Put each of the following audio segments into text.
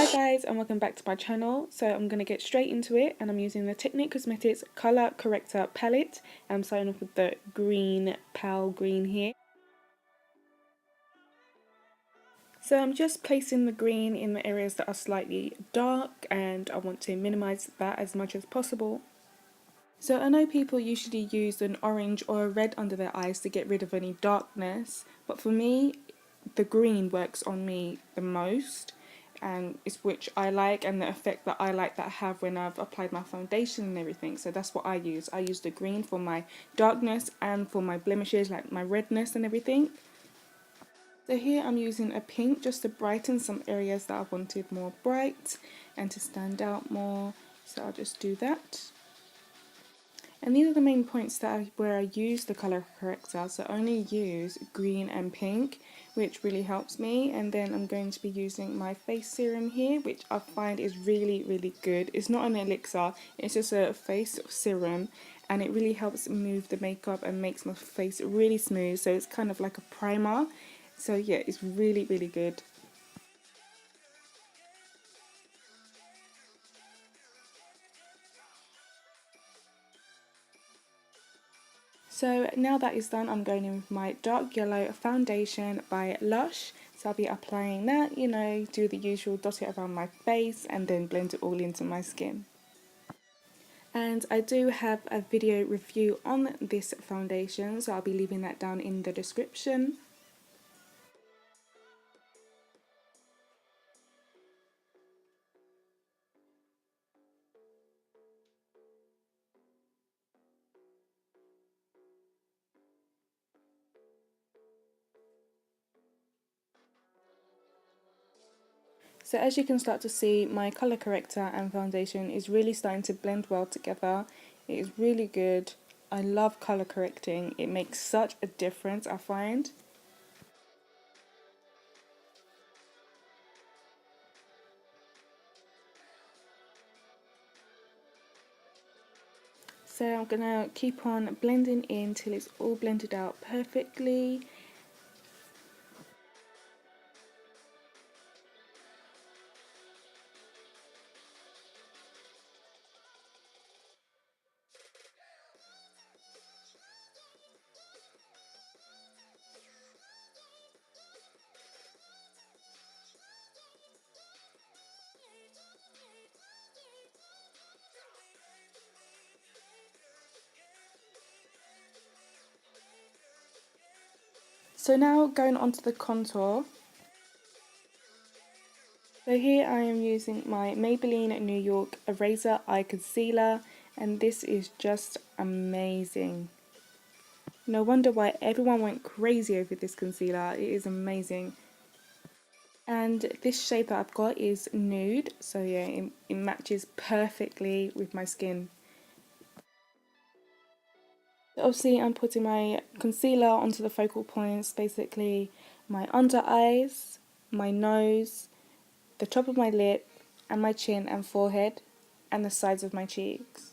Hi guys, and welcome back to my channel. So I'm going to get straight into it, and I'm using the Technic Cosmetics Colour Corrector Palette. I'm starting off with the green, pale green here. So I'm just placing the green in the areas that are slightly dark, and I want to minimise that as much as possible. So I know people usually use an orange or a red under their eyes to get rid of any darkness, but for me, the green works on me the most, and it's which I like, and the effect that I like that I have when I've applied my foundation and everything. So that's what I use. I use the green for my darkness and for my blemishes, like my redness and everything. So here I'm using a pink just to brighten some areas that I wanted more bright and to stand out more. So I'll just do that. And these are the main points that where I use the colour corrector. So I only use green and pink, which really helps me. And then I'm going to be using my face serum here, which I find is really good. It's not an elixir, it's just a face serum, and it really helps move the makeup and makes my face really smooth. So it's kind of like a primer. So yeah, it's really good. So now that is done, I'm going in with my dark yellow foundation by Lush. So I'll be applying that, you know, do the usual, dot it around my face and then blend it all into my skin. And I do have a video review on this foundation, so I'll be leaving that down in the description. So as you can start to see, my colour corrector and foundation is really starting to blend well together. It is really good. I love colour correcting. It makes such a difference, I find. So I'm going to keep on blending in till it's all blended out perfectly. So now going on to the contour. So here I am using my Maybelline New York Eraser Eye Concealer, and this is just amazing. No wonder why everyone went crazy over this concealer. It is amazing. And this shade that I've got is Nude, so yeah, it matches perfectly with my skin. Obviously I'm putting my concealer onto the focal points, basically my under eyes, my nose, the top of my lip, and my chin and forehead, and the sides of my cheeks.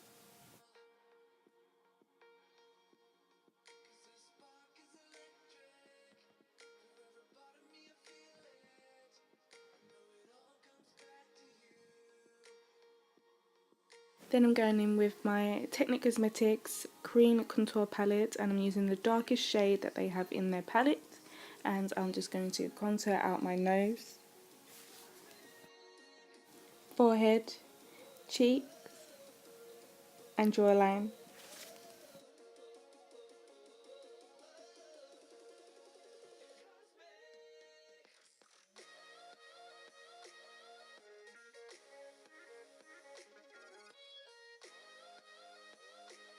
Then I'm going in with my Technic Cosmetics Cream Contour Palette, and I'm using the darkest shade that they have in their palette, and I'm just going to contour out my nose, forehead, cheek, and jawline.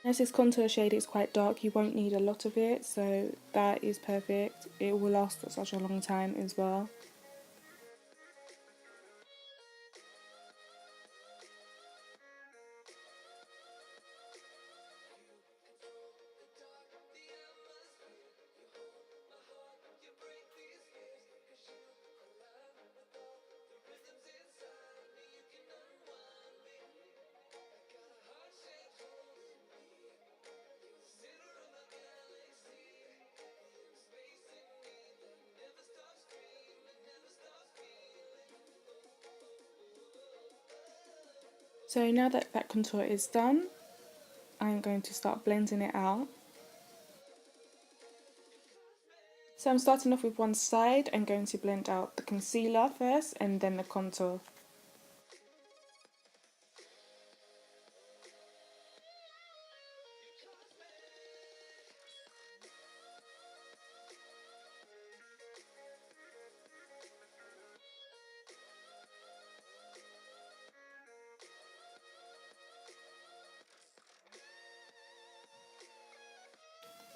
As this contour shade is quite dark, you won't need a lot of it, so that is perfect. It will last for such a long time as well. So now that that contour is done, I'm going to start blending it out. So I'm starting off with one side and going to blend out the concealer first and then the contour.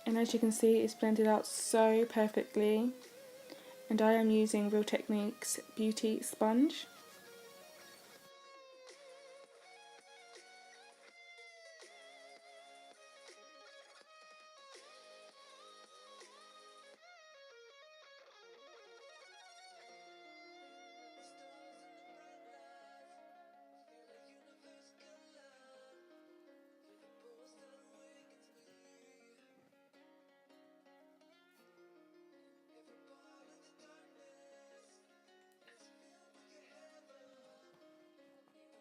And as you can see, it's blended out so perfectly. And I am using Real Technique's Beauty Sponge.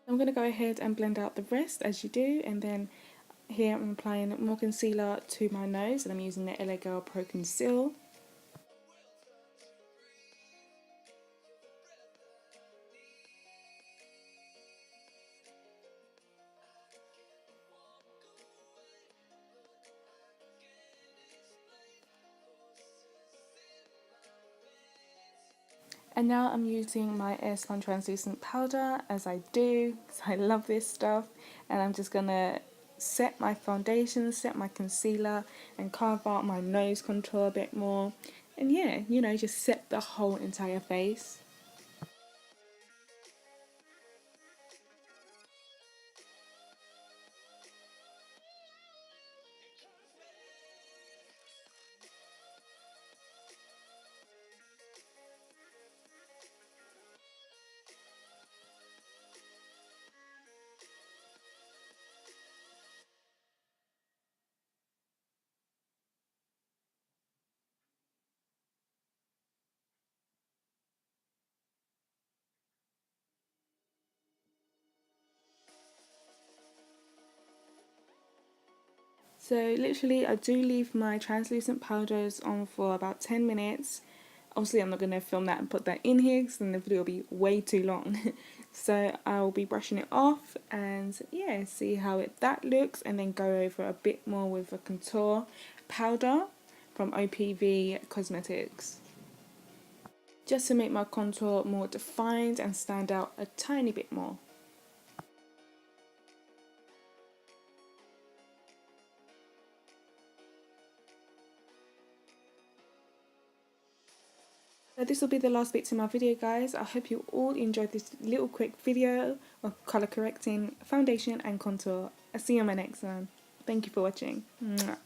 I'm going to go ahead and blend out the rest as you do, and then here I'm applying more concealer to my nose, and I'm using the LA Girl Pro Conceal. And now I'm using my Airspun translucent powder, as I do, because I love this stuff, and I'm just going to set my foundation, set my concealer, and carve out my nose contour a bit more. And yeah, you know, just set the whole entire face. So literally I do leave my translucent powders on for about 10 minutes. Obviously I'm not going to film that and put that in here because then the video will be way too long. So I'll be brushing it off and yeah, see how that looks, and then go over a bit more with a contour powder from OPV Cosmetics. Just to make my contour more defined and stand out a tiny bit more. So this will be the last bit to my video, guys. I hope you all enjoyed this little quick video of colour correcting foundation and contour. I'll see you on my next one. Thank you for watching. Mwah.